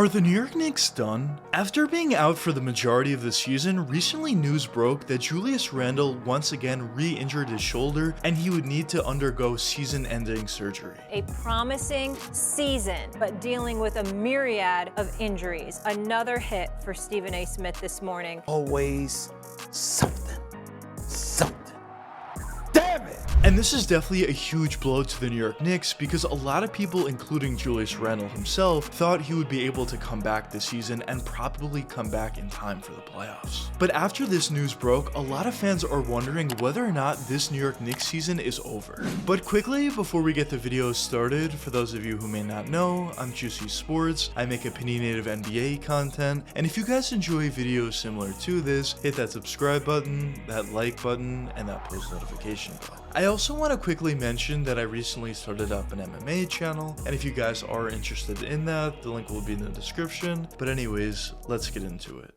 Are the New York Knicks done? After being out for the majority of the season, recently news broke that Julius Randell once again re-injured his shoulder and he would need to undergo season-ending surgery. A promising season, but dealing with a myriad of injuries. Another hit for Stephen A. Smith this morning. Always something. Damn it! And this is definitely a huge blow to the New York Knicks because a lot of people, including Julius Randell himself, thought he would be able to come back this season and probably come back in time for the playoffs. But after this news broke, a lot of fans are wondering whether or not this New York Knicks season is over. But quickly, before we get the video started, for those of you who may not know, I'm Juicy Sports. I make opinionated NBA content, and if you guys enjoy videos similar to this, hit that subscribe button, that like button, and that post notification bell. I also want to quickly mention that I recently started up an MMA channel, and if you guys are interested in that, the link will be in the description. But anyways, let's get into it.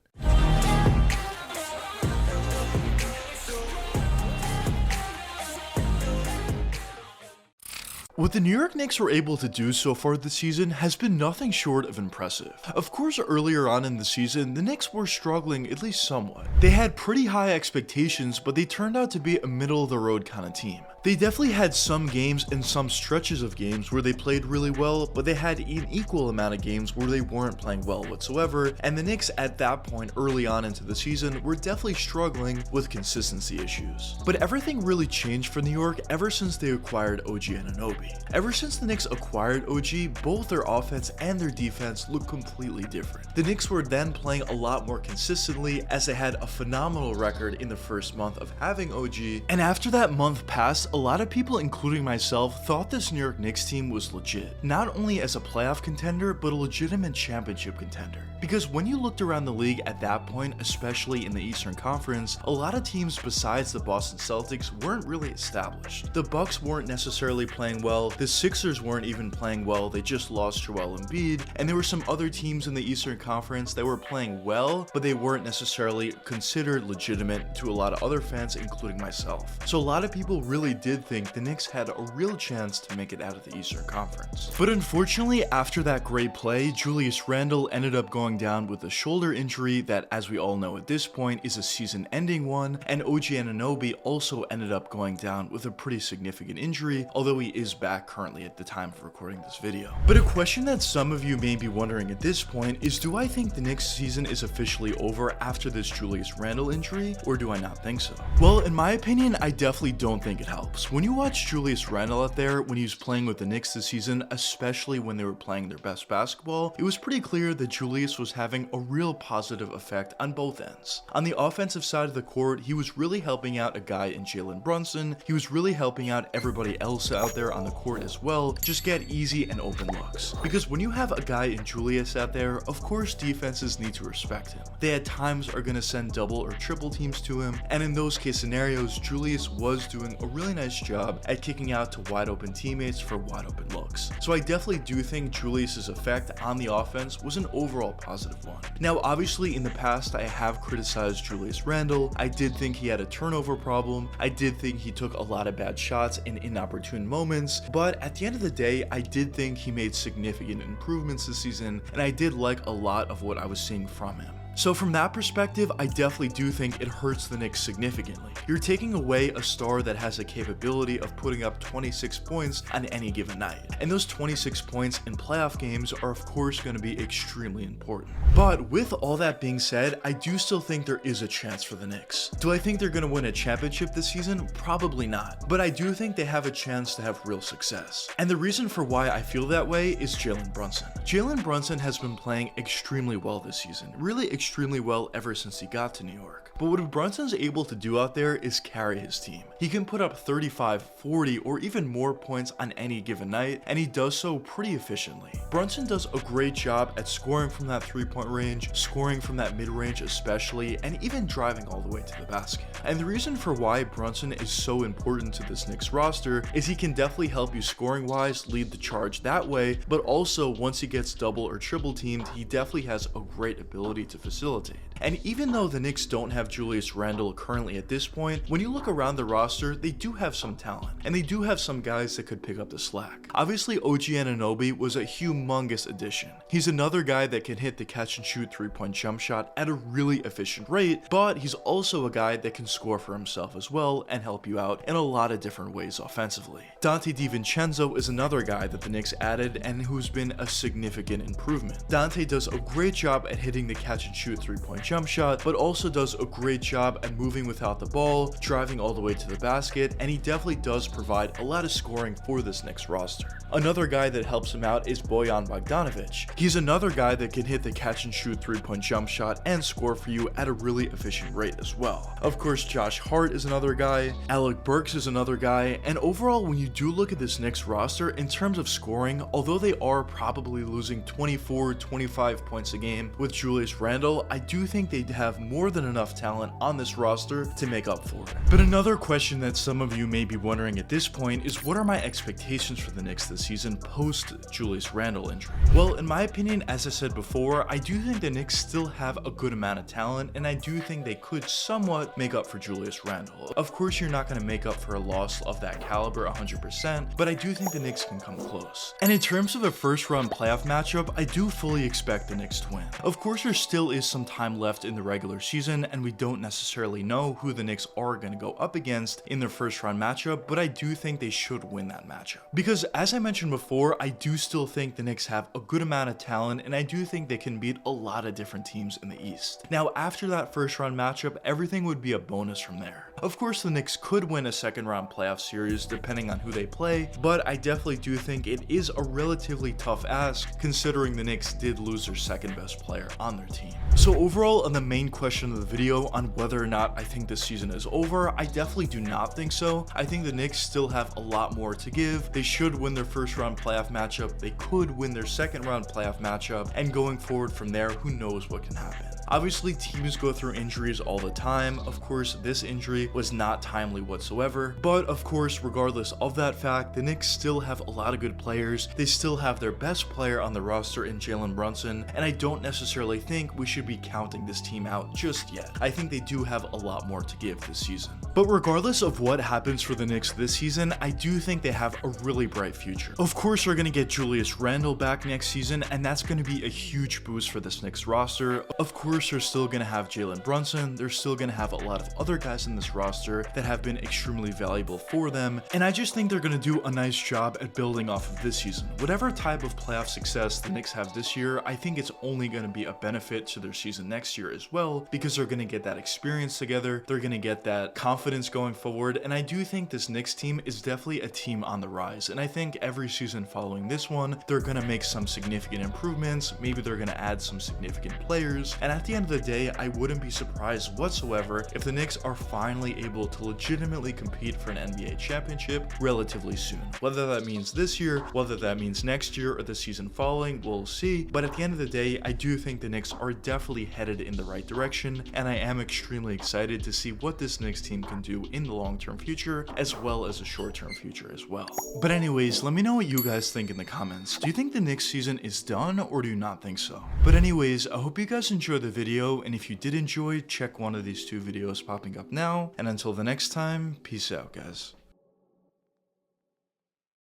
What the New York Knicks were able to do so far this season has been nothing short of impressive. Of course, earlier on in the season, the Knicks were struggling at least somewhat. They had pretty high expectations, but they turned out to be a middle-of-the-road kind of team. They definitely had some games and some stretches of games where they played really well, but they had an equal amount of games where they weren't playing well whatsoever, and the Knicks at that point early on into the season were definitely struggling with consistency issues. But everything really changed for New York ever since they acquired OG Anunoby. Ever since the Knicks acquired OG, both their offense and their defense looked completely different. The Knicks were then playing a lot more consistently as they had a phenomenal record in the first month of having OG, and after that month passed, a lot of people, including myself, thought this New York Knicks team was legit, not only as a playoff contender, but a legitimate championship contender. Because when you looked around the league at that point, especially in the Eastern Conference, a lot of teams besides the Boston Celtics weren't really established. The Bucks weren't necessarily playing well, the Sixers weren't even playing well, they just lost Joel Embiid, and there were some other teams in the Eastern Conference that were playing well, but they weren't necessarily considered legitimate to a lot of other fans, including myself. So a lot of people really did think the Knicks had a real chance to make it out of the Eastern Conference. But unfortunately, after that great play, Julius Randell ended up going down with a shoulder injury that, as we all know at this point, is a season-ending one, and OG Anunoby also ended up going down with a pretty significant injury, although he is back currently at the time of recording this video. But a question that some of you may be wondering at this point is, do I think the Knicks season is officially over after this Julius Randell injury, or do I not think so? Well, in my opinion, I definitely don't think it helps. When you watch Julius Randell out there when he was playing with the Knicks this season, especially when they were playing their best basketball, it was pretty clear that Julius was having a real positive effect on both ends. On the offensive side of the court, he was really helping out a guy in Jalen Brunson. He was really helping out everybody else out there on the court as well, just get easy and open looks. Because when you have a guy in Julius out there, of course defenses need to respect him. They at times are going to send double or triple teams to him, and in those case scenarios, Julius was doing a really nice job at kicking out to wide open teammates for wide open looks. So I definitely do think Julius's effect on the offense was an overall positive one. Now obviously in the past I have criticized Julius Randell. I did think he had a turnover problem. I did think he took a lot of bad shots in inopportune moments, but at the end of the day I did think he made significant improvements this season, and I did like a lot of what I was seeing from him. So from that perspective, I definitely do think it hurts the Knicks significantly. You're taking away a star that has the capability of putting up 26 points on any given night. And those 26 points in playoff games are of course going to be extremely important. But with all that being said, I do still think there is a chance for the Knicks. Do I think they're going to win a championship this season? Probably not. But I do think they have a chance to have real success. And the reason for why I feel that way is Jalen Brunson. Jalen Brunson has been playing extremely well this season. Really extremely well ever since he got to New York. But what Brunson's able to do out there is carry his team. He can put up 35, 40, or even more points on any given night, and he does so pretty efficiently. Brunson does a great job at scoring from that three-point range, scoring from that mid-range especially, and even driving all the way to the basket. And the reason for why Brunson is so important to this Knicks roster is he can definitely help you scoring-wise, lead the charge that way, but also once he gets double or triple teamed, he definitely has a great ability to facilitate. And even though the Knicks don't have have Julius Randell currently at this point, when you look around the roster, they do have some talent, and they do have some guys that could pick up the slack. Obviously, OG Anunoby was a humongous addition. He's another guy that can hit the catch and shoot 3-point jump shot at a really efficient rate, but he's also a guy that can score for himself as well and help you out in a lot of different ways offensively. Dante DiVincenzo is another guy that the Knicks added and who's been a significant improvement. Dante does a great job at hitting the catch and shoot 3-point jump shot, but also does a great job at moving without the ball, driving all the way to the basket, and he definitely does provide a lot of scoring for this Knicks roster. Another guy that helps him out is Bojan Bogdanovic. He's another guy that can hit the catch and shoot 3-point jump shot and score for you at a really efficient rate as well. Of course, Josh Hart is another guy, Alec Burks is another guy, and overall, when you do look at this Knicks roster in terms of scoring, although they are probably losing 24-25 points a game with Julius Randell, I do think they have more than enough talent on this roster to make up for it. But another question that some of you may be wondering at this point is, what are my expectations for the Knicks this season post Julius Randell injury? Well, in my opinion, as I said before, I do think the Knicks still have a good amount of talent, and I do think they could somewhat make up for Julius Randell. Of course, you're not going to make up for a loss of that caliber 100%, but I do think the Knicks can come close. And in terms of a first round playoff matchup, I do fully expect the Knicks to win. Of course, there still is some time left in the regular season, and we don't necessarily know who the Knicks are going to go up against in their first round matchup, but I do think they should win that matchup. Because as I mentioned before, I do still think the Knicks have a good amount of talent, and I do think they can beat a lot of different teams in the East. Now, after that first round matchup, everything would be a bonus from there. Of course, the Knicks could win a second round playoff series depending on who they play, but I definitely do think it is a relatively tough ask considering the Knicks did lose their second best player on their team. So overall, on the main question of the video on whether or not I think this season is over, I definitely do not think so. I think the Knicks still have a lot more to give. They should win their first round playoff matchup, they could win their second round playoff matchup, and going forward from there, who knows what can happen. Obviously, teams go through injuries all the time. Of course, this injury was not timely whatsoever, but of course, regardless of that fact, the Knicks still have a lot of good players. They still have their best player on the roster in Jalen Brunson, and I don't necessarily think we should be counting this team out just yet. I think they do have a lot more to give this season. But regardless of what happens for the Knicks this season, I do think they have a really bright future. Of course, they're going to get Julius Randell back next season, and that's going to be a huge boost for this Knicks roster. Of course, they're still going to have Jalen Brunson. They're still going to have a lot of other guys in this roster that have been extremely valuable for them, and I just think they're going to do a nice job at building off of this season. Whatever type of playoff success the Knicks have this year, I think it's only going to be a benefit to their season next year as well, because they're going to get that experience together, they're going to get that confidence going forward, and I do think this Knicks team is definitely a team on the rise, and I think every season following this one, they're going to make some significant improvements, maybe they're going to add some significant players, and at the end of the day, I wouldn't be surprised whatsoever if the Knicks are finally able to legitimately compete for an NBA championship relatively soon. Whether that means this year, whether that means next year, or the season following, we'll see, but at the end of the day, I do think the Knicks are definitely headed in the right direction, and I am extremely excited to see what this Knicks team can do in the long-term future, as well as the short-term future as well. But anyways, let me know what you guys think in the comments. Do you think the Knicks season is done, or do you not think so? But anyways, I hope you guys enjoyed the video, and if you did enjoy, check one of these two videos popping up now, and until the next time, peace out, guys.